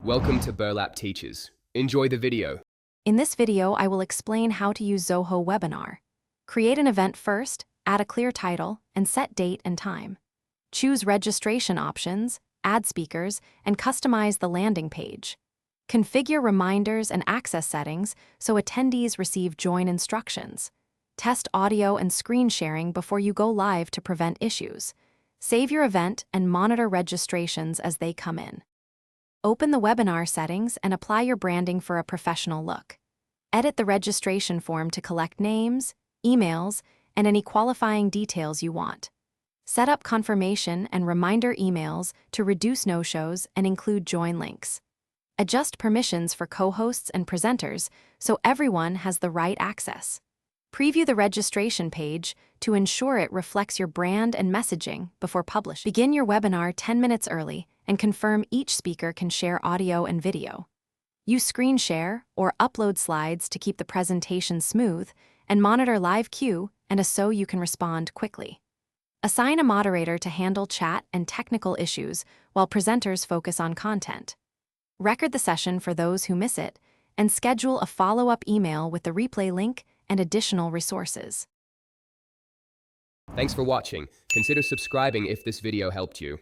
Welcome to Burlap Teachers. Enjoy the video. In this video, I will explain how to use Zoho Webinar. Create an event first, add a clear title, and set date and time. Choose registration options, add speakers, and customize the landing page. Configure reminders and access settings so attendees receive join instructions. Test audio and screen sharing before you go live to prevent issues. Save your event and monitor registrations as they come in. Open the webinar settings and apply your branding for a professional look. Edit the registration form to collect names, emails, and any qualifying details you want. Set up confirmation and reminder emails to reduce no-shows and include join links. Adjust permissions for co-hosts and presenters so everyone has the right access. Preview the registration page to ensure it reflects your brand and messaging before publishing. Begin your webinar 10 minutes early and confirm each speaker can share audio and video. Use screen share or upload slides to keep the presentation smooth and monitor live queue and so you can respond quickly. Assign a moderator to handle chat and technical issues while presenters focus on content. Record the session for those who miss it and schedule a follow-up email with the replay link and additional resources. Thanks for watching. Consider subscribing if this video helped you.